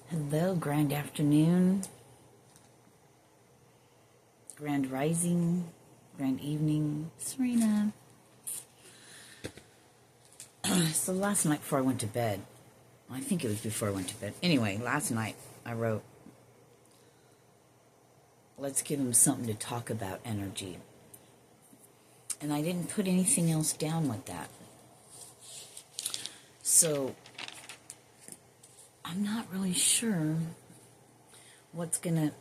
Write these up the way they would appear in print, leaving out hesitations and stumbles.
Hello, grand afternoon, grand rising, grand evening, Serena. So last night before I went to bed, I think it was before I went to bed. Anyway, last night I wrote, let's give him something to talk about, energy. And I didn't put anything else down with that. So I'm not really sure what's gonna,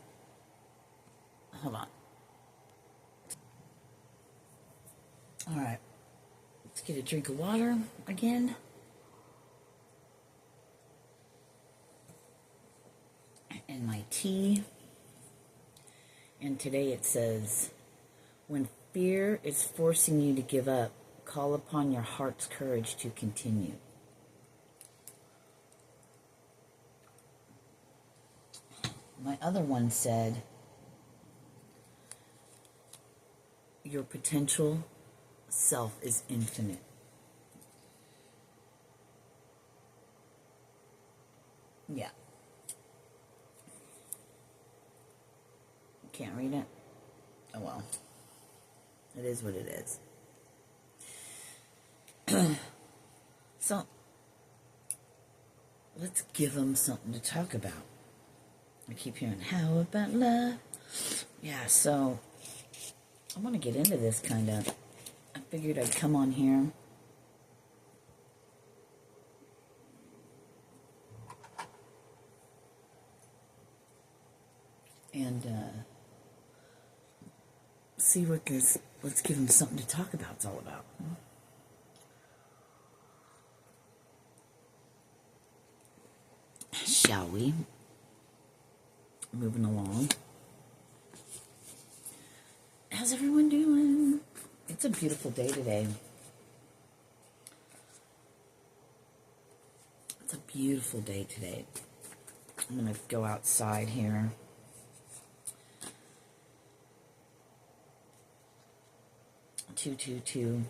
hold on. All right, let's get a drink of water again. And my tea. And today it says, when fear is forcing you to give up, call upon your heart's courage to continue. My other one said, your potential self is infinite. Yeah. Can't read it? Oh well. It is what it is. So, let's give them something to talk about. I keep hearing, how about love? Yeah, so I want to get into this kind of. I figured I'd come on here and see what this, let's give them something to talk about, it's all about. Shall we? Moving along. How's everyone doing? It's a beautiful day today. It's a beautiful day today. I'm going to go outside here. Two.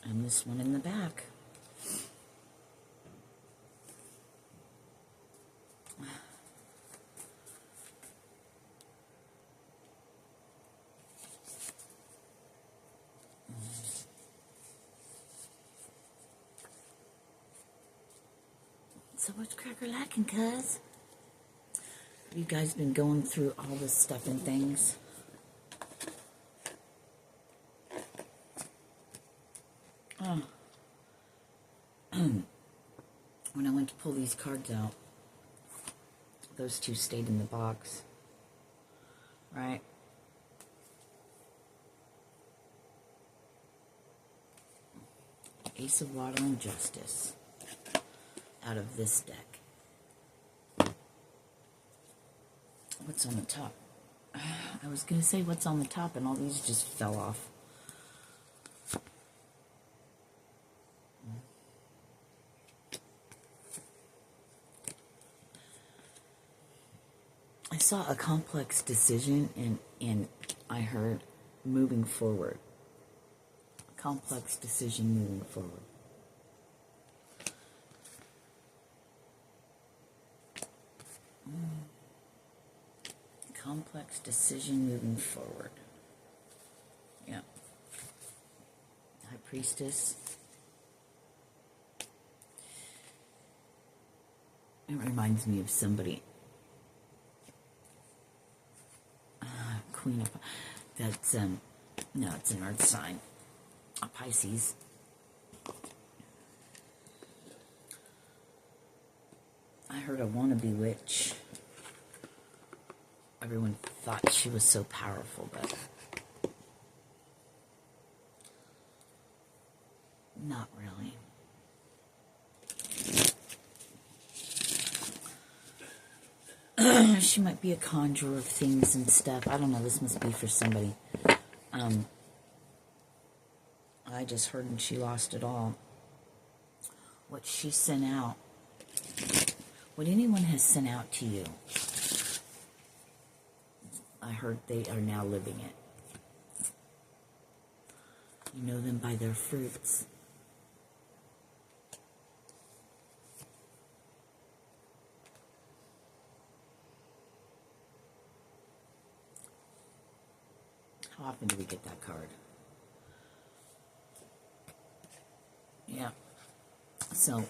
And this one in the back. So what's cracker lacking, cuz? You guys been going through all this stuff and things? Oh. When I went to pull these cards out, those two stayed in the box. Right? Ace of Water and Justice. Out of this deck. What's on the top? I was going to say what's on the top, and all these just fell off. I saw a complex decision, and I heard moving forward. Complex decision moving forward. Complex decision moving forward. Yeah. High Priestess. It reminds me of somebody. Queen of... That's, no, it's an earth sign. A Pisces. I heard a wannabe witch. Everyone thought she was so powerful, but not really. She might be a conjurer of things and stuff. I don't know. This must be for somebody. I just heard and she lost it all. What she sent out. What anyone has sent out to you. I heard they are now living it. You know them by their fruits. How often do we get that card? Yeah. So,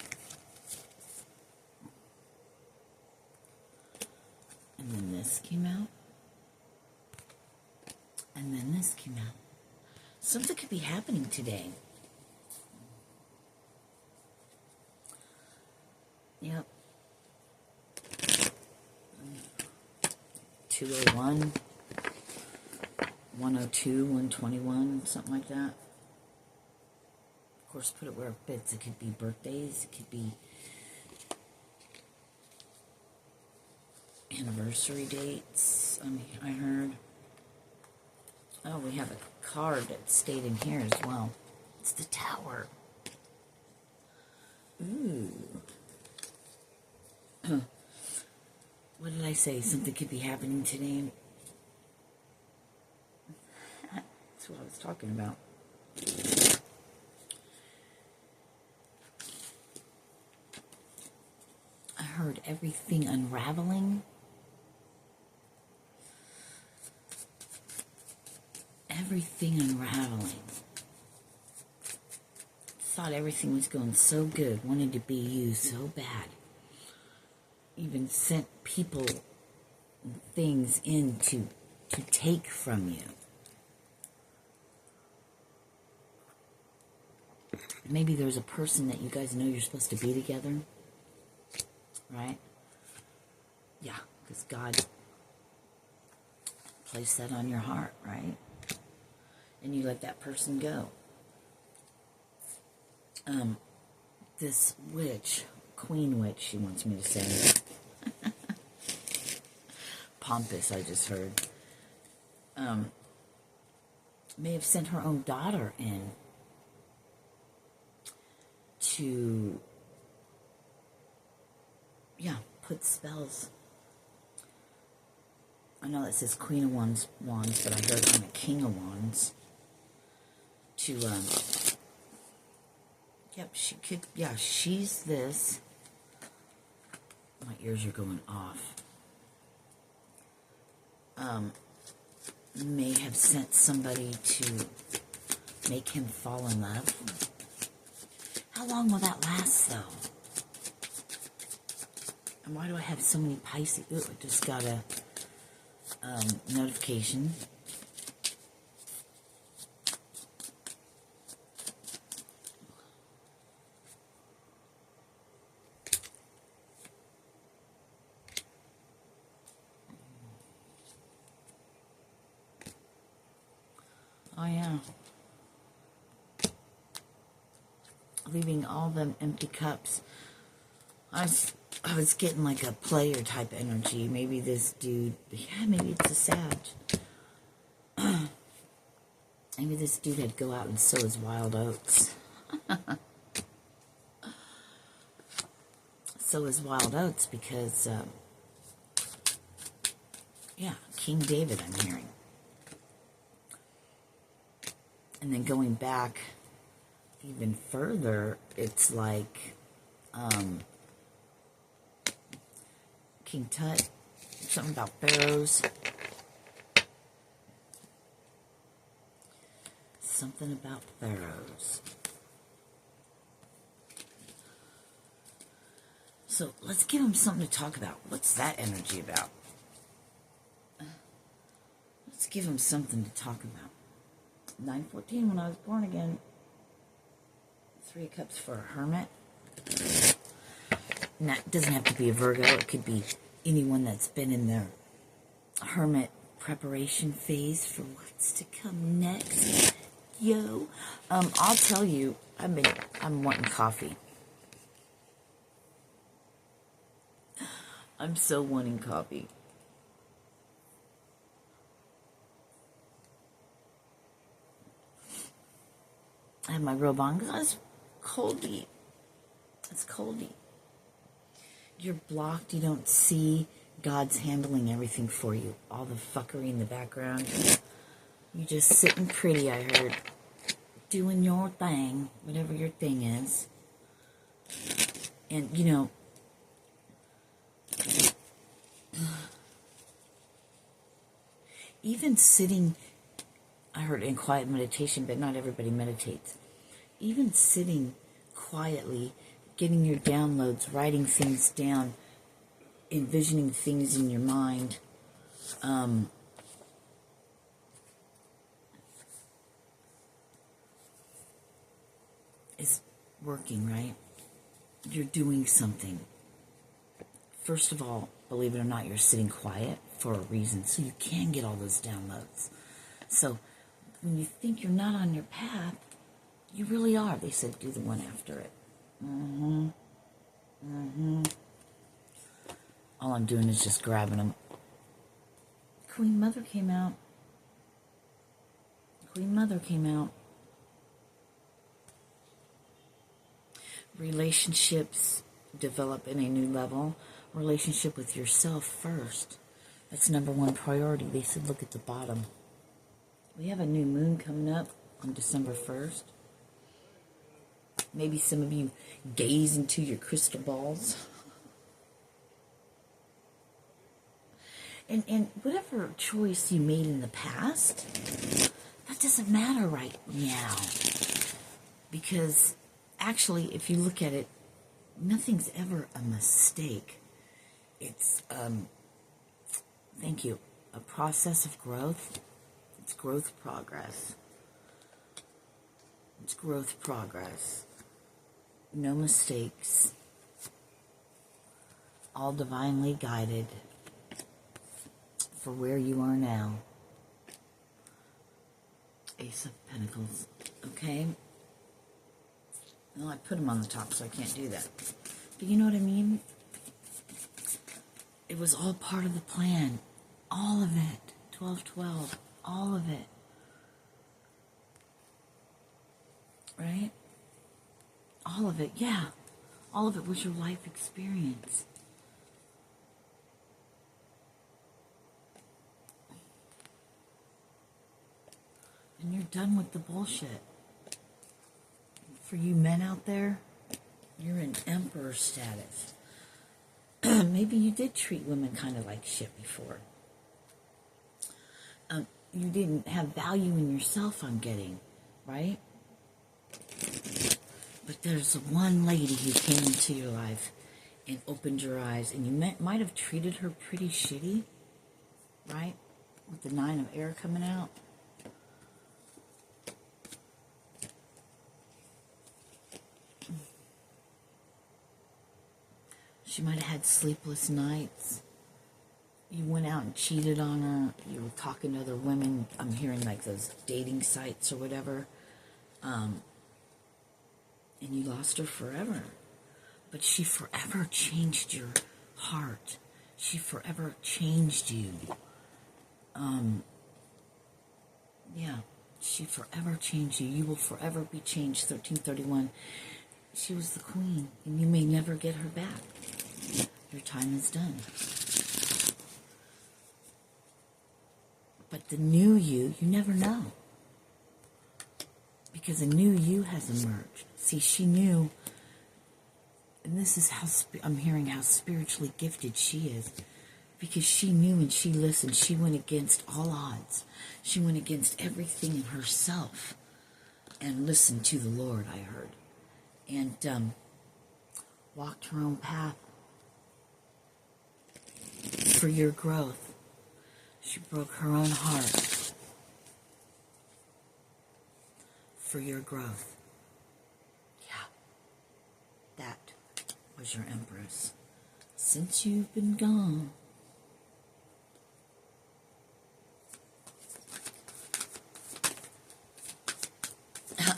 and then this came out. And then this came out. Something could be happening today. Yep. 201, 102, 121, something like that. Of course, put it where it fits. It could be birthdays. It could be anniversary dates. I heard. Oh, we have a card that stayed in here as well. It's the Tower. Ooh. What did I say? Something could be happening today. That's what I was talking about. I heard everything unraveling. Everything unraveling. Thought everything was going so good. Wanted to be you so bad. Even sent people and things in to take from you. Maybe there's a person that you guys know you're supposed to be together. Right? Yeah, because God placed that on your heart, right? And you let that person go. This witch, queen witch, she wants me to say. Pompous, I just heard. May have sent her own daughter in to, put spells. I know that says Queen of Wands, but I heard on a King of Wands. To, she could, she's this. My ears are going off. May have sent somebody to make him fall in love. How long will that last, though? And why do I have so many Pisces? Ooh, I just got a notification. Oh, yeah. Leaving all them empty cups. I was getting like a player type energy. Maybe this dude, maybe it's a Sag. Maybe this dude had to go out and sow his wild oats. Sow his wild oats because, King David I'm hearing. And then going back even further, it's like, King Tut, something about pharaohs. Something about pharaohs. So let's give them something to talk about. What's that energy about? Let's give them something to talk about. 9:14 when I was born again. 3 of Cups for a hermit. And that doesn't have to be a Virgo. It could be anyone that's been in their hermit preparation phase for what's to come next. Yo, I'll tell you, I'm wanting coffee. I'm so wanting coffee. I have my robe on because it's coldy. It's coldy. You're blocked. You don't see. God's handling everything for you. All the fuckery in the background. You're just sitting pretty, I heard. doing your thing, whatever your thing is. And, you know, even sitting, I heard in quiet meditation, but not everybody meditates. Even sitting quietly, getting your downloads, writing things down, envisioning things in your mind, is working, right? You're doing something. First of all, believe it or not, you're sitting quiet for a reason, so you can get all those downloads. So when you think you're not on your path, you really are. They said do the one after it. All I'm doing is just grabbing them. Queen Mother came out. Queen Mother came out. Relationships develop in a new level. Relationship with yourself first. That's number one priority. They said look at the bottom. We have a new moon coming up on December 1st. Maybe some of you gaze into your crystal balls. And whatever choice you made in the past, that doesn't matter right now. Because actually, if you look at it, nothing's ever a mistake. It's, thank you, a process of growth. It's growth progress. It's growth progress. No mistakes. All divinely guided for where you are now. Ace of Pentacles. Okay? Well, I put them on the top, so I can't do that. But you know what I mean? It was all part of the plan. All of it. 12-12. All of it. Right? All of it, yeah. All of it was your life experience. And you're done with the bullshit. For you men out there, you're in emperor status. Maybe you did treat women kind of like shit before. You didn't have value in yourself, I'm getting, right? But there's one lady who came into your life and opened your eyes, and you might have treated her pretty shitty, right? With the 9 of air coming out. She might have had sleepless nights. You went out and cheated on her. You were talking to other women. I'm hearing like those dating sites or whatever. And you lost her forever. But she forever changed your heart. She forever changed you. Yeah, she forever changed you. You will forever be changed. 1331. She was the queen, and you may never get her back. Your time is done. But the new you never know. Because a new you has emerged. See, she knew, and this is how I'm hearing how spiritually gifted she is. Because she knew and she listened. She went against all odds. She went against everything in herself. And listened to the Lord, I heard. And walked her own path. For your growth. She broke her own heart. For your growth. Yeah. That was your Empress. Since you've been gone.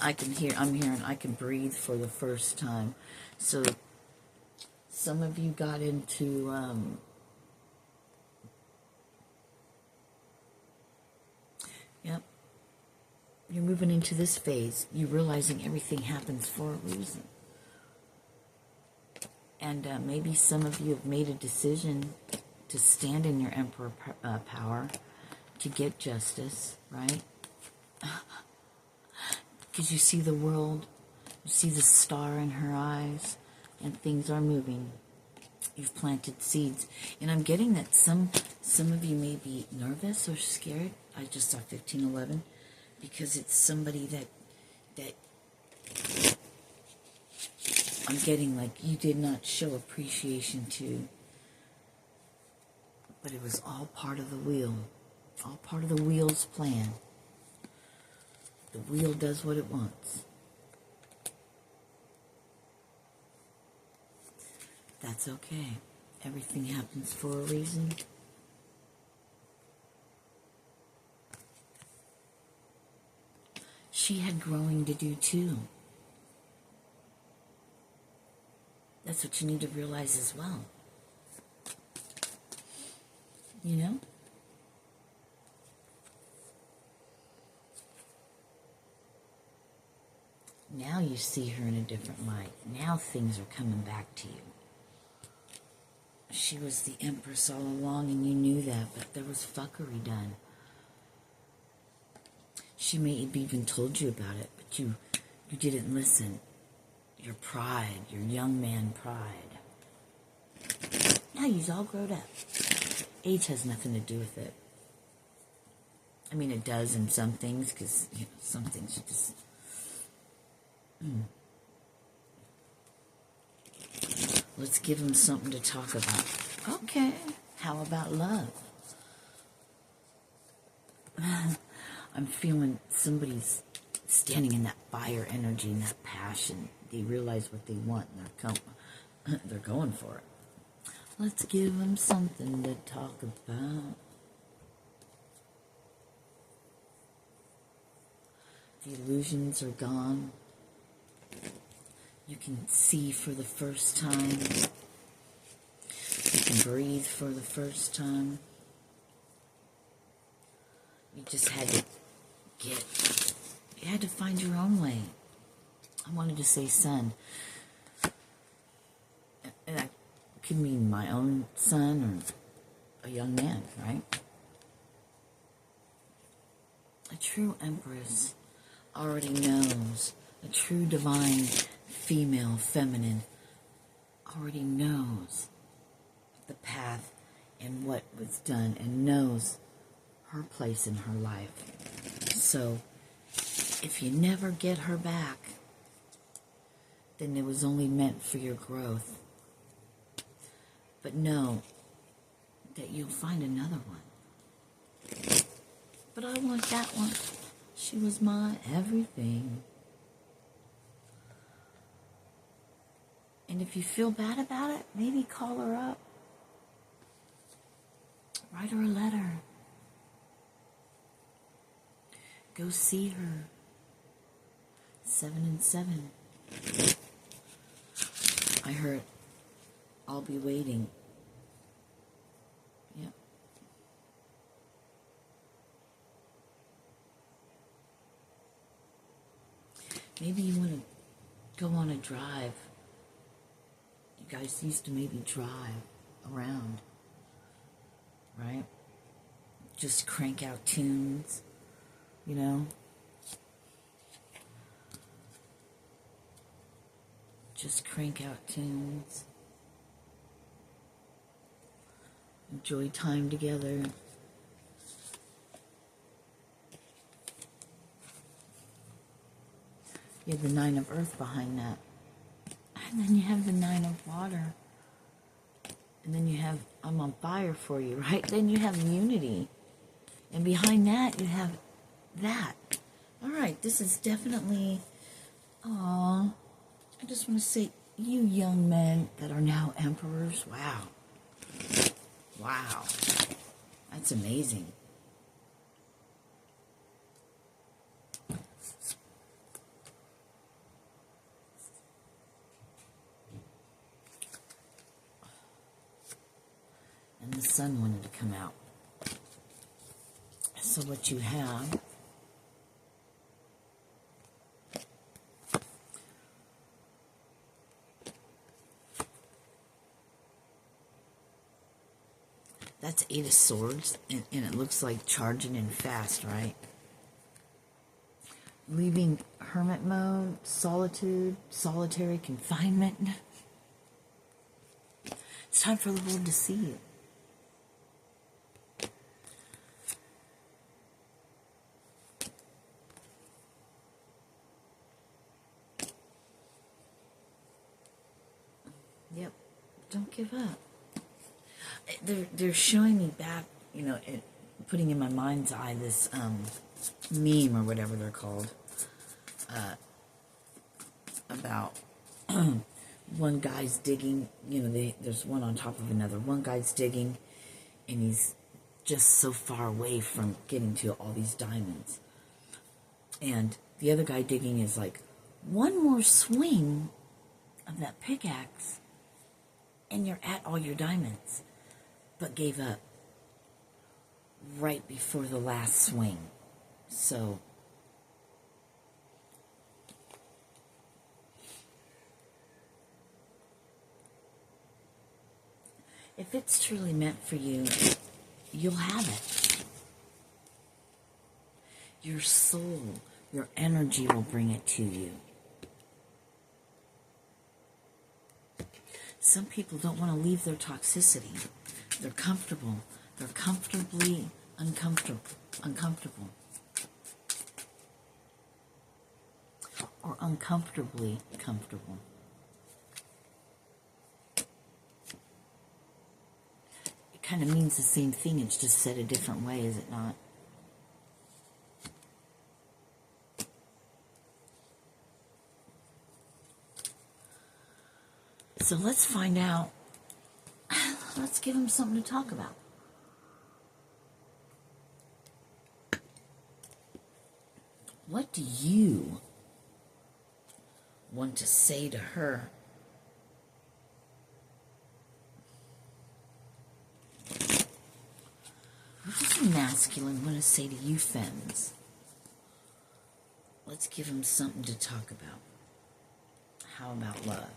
I'm hearing I can breathe for the first time. So some of you got into yep. You're moving into this phase. You're realizing everything happens for a reason. And maybe some of you have made a decision to stand in your emperor power to get justice, right? Because you see the world, you see the star in her eyes, and things are moving. You've planted seeds. And I'm getting that some of you may be nervous or scared. I just saw 1511 because it's somebody that I'm getting like you did not show appreciation to. But it was all part of the wheel. All part of the wheel's plan. The wheel does what it wants. That's okay. Everything happens for a reason. She had growing to do too. That's what you need to realize as well. You know? Now you see her in a different light. Now things are coming back to you. She was the Empress all along and you knew that, but there was fuckery done. She may have even told you about it, but you didn't listen. Your pride, your young man pride. Now you's all grown up. Age has nothing to do with it. I mean, it does in some things, because, you know, some things you just... Let's give them something to talk about. Okay, how about love? I'm feeling somebody's standing in that fire energy and that passion. They realize what they want and they're going for it. Let's give them something to talk about. The illusions are gone. You can see for the first time. You can breathe for the first time. You just had to you had to find your own way. I wanted to say son. And that could mean my own son or a young man, right? A true empress already knows. A true divine female, feminine, already knows the path and what was done and knows her place in her life. So, if you never get her back, then it was only meant for your growth. But know that you'll find another one. But I want that one. She was my everything. And if you feel bad about it, maybe call her up. Write her a letter. Go see her. 7 and 7. I heard, I'll be waiting. Yep. Maybe you want to go on a drive. You guys used to maybe drive around, right? Just crank out tunes, you know? Just crank out tunes. Enjoy time together. You have the 9 of Earth behind that. And then you have the 9 of Water. And then you have, I'm on fire for you, right? Then you have unity. And behind that, you have that. All right, this is definitely, I just want to say, you young men that are now emperors, wow. Wow. That's amazing. And the sun wanted to come out. So what you have that's 8 of Swords, and it looks like charging in fast, right? Leaving hermit mode, solitude, solitary confinement. It's time for the Lord to see you. Yep, don't give up. They're showing me back, putting in my mind's eye this meme or whatever they're called, about one guy's digging, there's one on top of another. One guy's digging, and he's just so far away from getting to all these diamonds. And the other guy digging is like, one more swing of that pickaxe, and you're at all your diamonds. But gave up right before the last swing. So, if it's truly meant for you, you'll have it. Your soul, your energy will bring it to you. Some people don't want to leave their toxicity. They're comfortable. They're comfortably uncomfortable. Or uncomfortably comfortable. It kind of means the same thing. It's just said a different way, is it not? So let's find out. Let's give him something to talk about. What do you want to say to her? What does the masculine want to say to you, femmes? Let's give him something to talk about. How about love?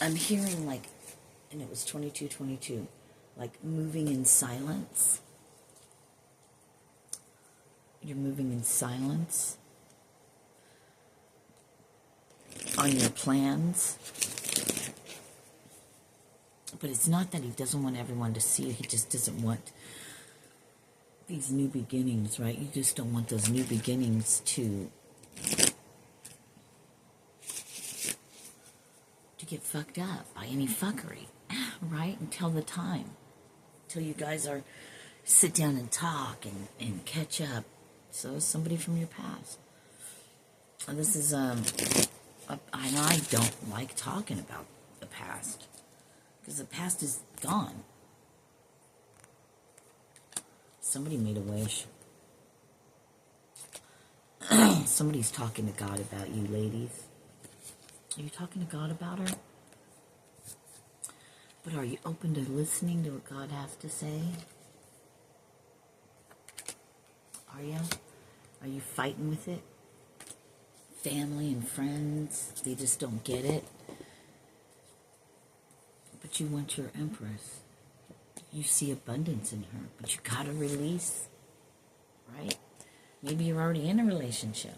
I'm hearing like, and it was 2222, like moving in silence. You're moving in silence on your plans. But it's not that he doesn't want everyone to see it. He just doesn't want these new beginnings, right? You just don't want those new beginnings to get fucked up by any fuckery, right? Until the time. Until you guys are sit down and talk and catch up. So somebody from your past. And this is, I don't like talking about the past. Because the past is gone. Somebody made a wish. Somebody's talking to God about you, ladies. Are you talking to God about her? But are you open to listening to what God has to say? Are you? Are you fighting with it? Family and friends, they just don't get it. But you want your empress. You see abundance in her, but you gotta release, right? Maybe you're already in a relationship.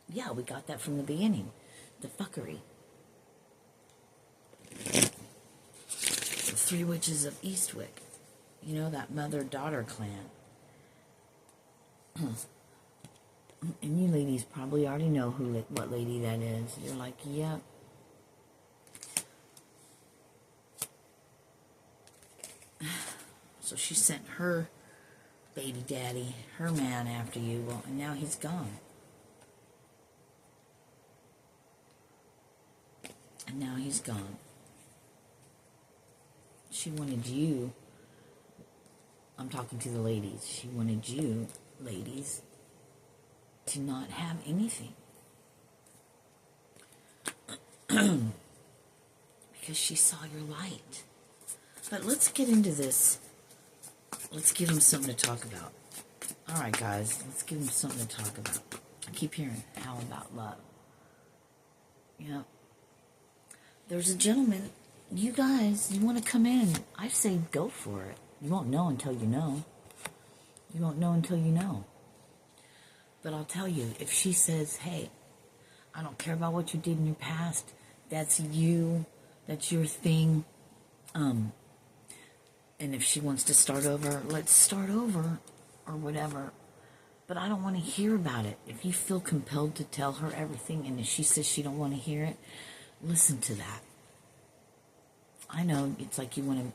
Yeah, we got that from the beginning. The fuckery. The Three Witches of Eastwick. You know, that mother-daughter clan. And you ladies probably already know what lady that is. You're like, yep. So she sent her baby daddy, her man after you. Well, and now he's gone. And now he's gone. She wanted you. I'm talking to the ladies. She wanted you, ladies, to not have anything. Because she saw your light. But let's get into this. Let's give him something to talk about. All right, guys. Let's give him something to talk about. I keep hearing, how about love? You know, there's a gentleman. You guys, you want to come in? I say go for it. You won't know until you know. You won't know until you know. But I'll tell you, if she says, hey, I don't care about what you did in your past, that's you, that's your thing, and if she wants to start over, let's start over, or whatever. But I don't want to hear about it. If you feel compelled to tell her everything, and if she says she don't want to hear it, listen to that. I know it's like you want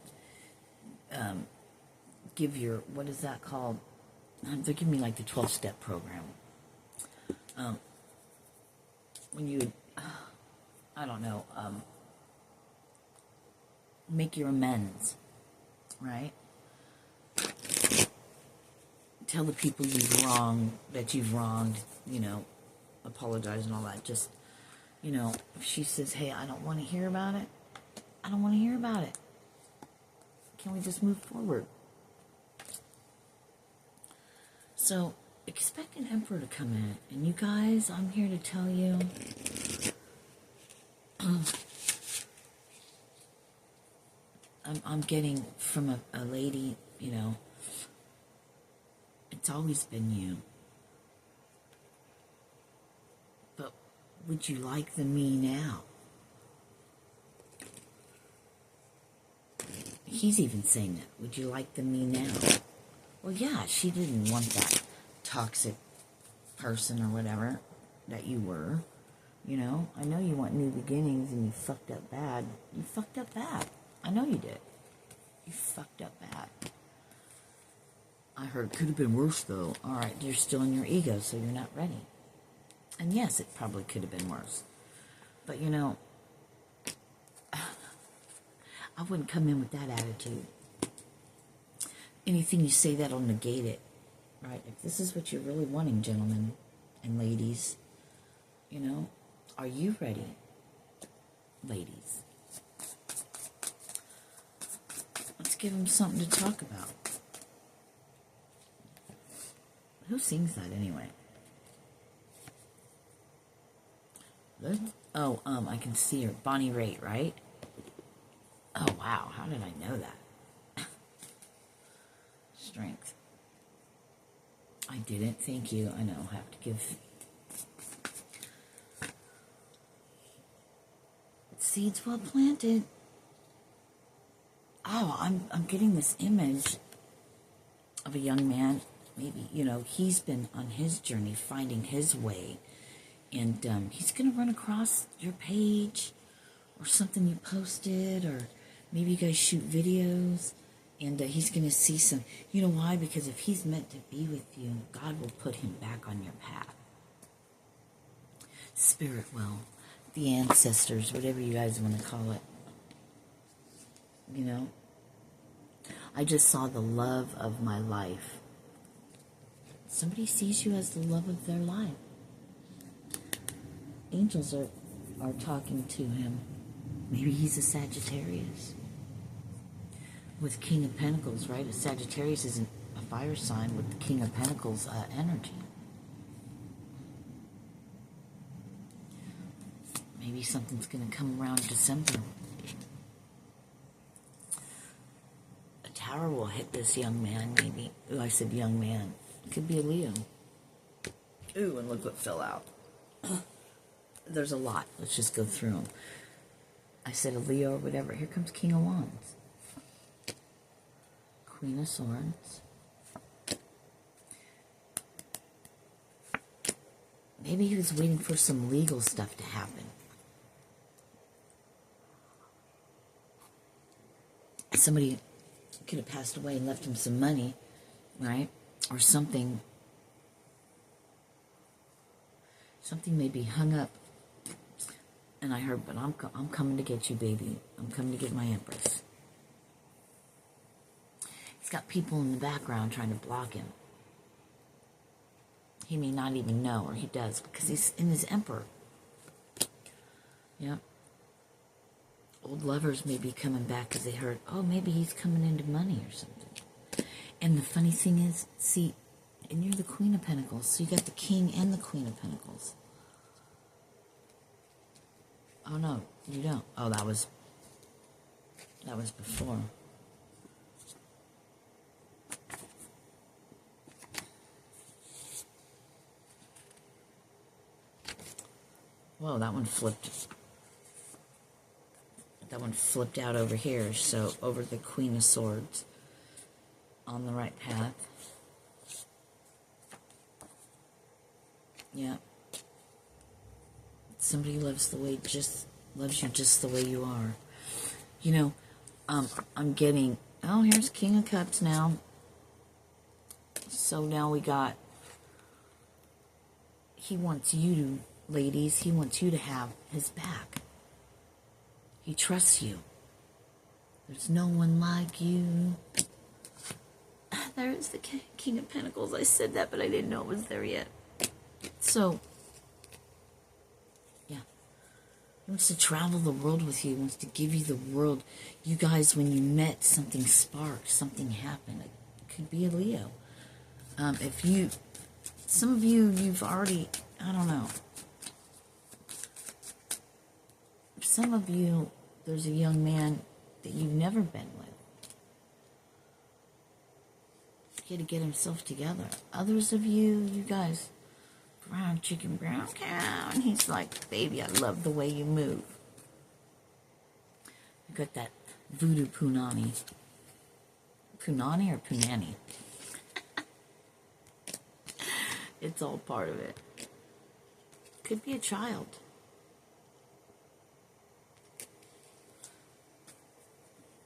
to give your, what is that called? They're giving me like the 12-step program. When you, I don't know, make your amends, right? Tell the people that you've wronged, apologize and all that. Just, if she says, hey, I don't want to hear about it, I don't want to hear about it. Can we just move forward? So, expect an emperor to come in. And you guys, I'm here to tell you, I'm getting from a lady, it's always been you. But would you like the me now? He's even saying that. Would you like the me now? Well, yeah, she didn't want that toxic person or whatever that you were. I know you want new beginnings and you fucked up bad. You fucked up bad. I know you did. You fucked up bad. I heard it could have been worse, though. All right, you're still in your ego, so you're not ready. And yes, it probably could have been worse. But, I wouldn't come in with that attitude. Anything you say, that'll negate it, right? If this is what you're really wanting, gentlemen and ladies, are you ready, ladies? Let's give them something to talk about. Who sings that anyway? I can see her. Bonnie Raitt, right? Oh, wow. How did I know that? Strength. I didn't. Thank you. I know. I have to give seeds well planted. Oh, I'm getting this image of a young man. Maybe, he's been on his journey, finding his way. And he's going to run across your page or something you posted, or maybe you guys shoot videos. And he's going to see some, you know why? Because if he's meant to be with you, God will put him back on your path. Spirit will. The ancestors, whatever you guys want to call it. I just saw the love of my life. Somebody sees you as the love of their life. Angels are talking to him. Maybe he's a Sagittarius. With King of Pentacles, right? A Sagittarius isn't a fire sign with the King of Pentacles energy. Maybe something's going to come around December. A tower will hit this young man, maybe. Oh, I said young man. It could be a Leo. Ooh, and look what fell out. There's a lot. Let's just go through them. I said a Leo or whatever. Here comes King of Wands. Queen of Swords. Maybe he was waiting for some legal stuff to happen. Somebody could have passed away and left him some money, right? Or something. Something may be hung up. And I heard, but I'm coming to get you, baby. I'm coming to get my Empress. He's got people in the background trying to block him. He may not even know, or he does, because he's in his Emperor. Yeah. Old lovers may be coming back because they heard, oh, maybe he's coming into money or something. And the funny thing is, see, and you're the Queen of Pentacles, so you got the King and the Queen of Pentacles. Oh, no, you don't. Oh, that was before. Whoa, that one flipped. That one flipped out over here. So over the Queen of Swords. On the right path. Yeah. Somebody loves you just the way you are. You know, I'm getting, oh, here's King of Cups now. So now we got, he wants you to, ladies, he wants you to have his back. He trusts you. There's no one like you. There's the King of Pentacles. I said that, but I didn't know it was there yet. So, yeah. He wants to travel the world with you. He wants to give you the world. You guys, when you met, something sparked. Something happened. It could be a Leo. Some of you, you've already, I don't know. Some of you, there's a young man that you've never been with. He had to get himself together. Others of you, you guys, brown chicken, brown cow. And he's like, baby, I love the way you move. You got that voodoo punani. Punani or punani? It's all part of it. Could be a child.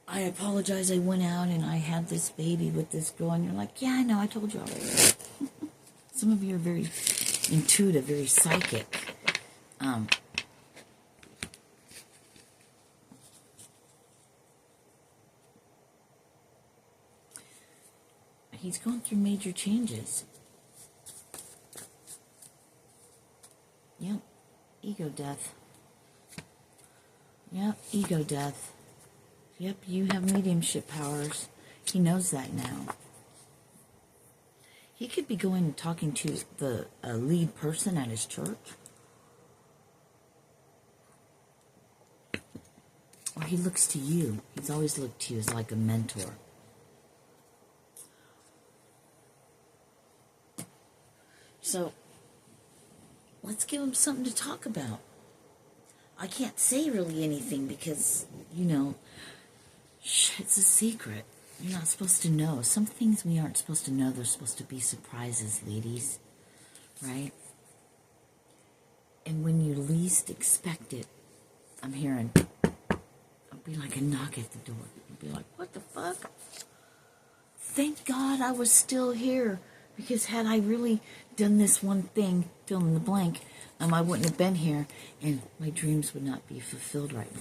I apologize, I went out and I had this baby with this girl, and you're like, yeah, I know, I told you already. Some of you are very intuitive, very psychic. He's going through major changes. Yep, ego death. Yep, ego death. Yep, you have mediumship powers. He knows that now. He could be going and talking to the lead person at his church. Or he looks to you. He's always looked to you as like a mentor. So, let's give him something to talk about. I can't say really anything because, you know, it's a secret. You're not supposed to know. Some things we aren't supposed to know. They're supposed to be surprises, ladies. Right? And when you least expect it, I'm hearing, it'll be like a knock at the door. You'll be like, what the fuck? Thank God I was still here. Because had I really done this one thing, fill in the blank, I wouldn't have been here. And my dreams would not be fulfilled right now.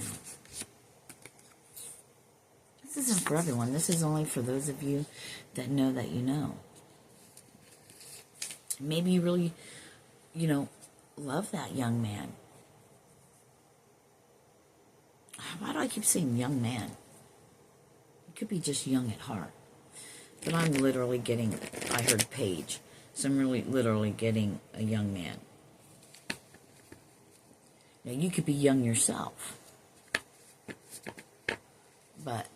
This isn't for everyone. This is only for those of you that know that you know. Maybe you really, you know, love that young man. Why do I keep saying young man? It could be just young at heart. But I'm literally getting, I heard page. So I'm really literally getting a young man. Now you could be young yourself. But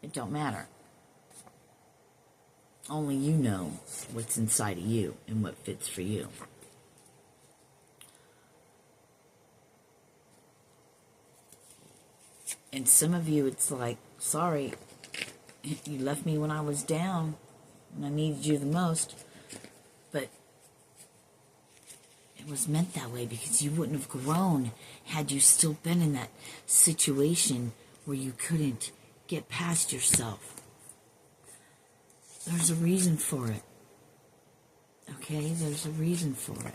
it don't matter. Only you know what's inside of you and what fits for you. And some of you, it's like, sorry, you left me when I was down and I needed you the most. But it was meant that way because you wouldn't have grown had you still been in that situation where you couldn't get past yourself. There's a reason for it. Okay? There's a reason for it.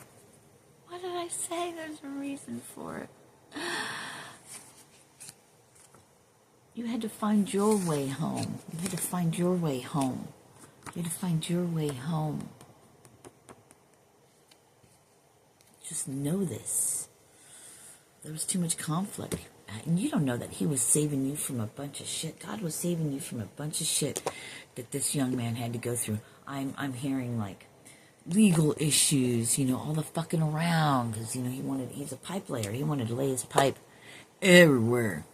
What did I say? There's a reason for it. You had to find your way home. You had to find your way home. You had to find your way home. Just know this. There was too much conflict. And you don't know that he was saving you from a bunch of shit. God was saving you from a bunch of shit that this young man had to go through. I'm hearing like legal issues, you know, all the fucking around. Because, you know, he's a pipe layer. He wanted to lay his pipe everywhere.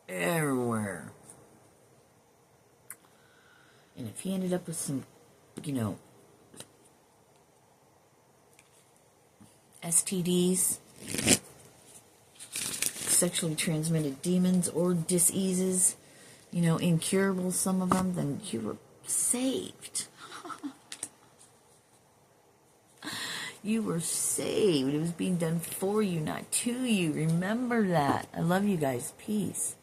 Everywhere. And if he ended up with some, you know, STDs, sexually transmitted demons or diseases, you know, incurable, some of them, then you were saved. You were saved. It was being done for you, not to you. Remember that. I love you guys. Peace.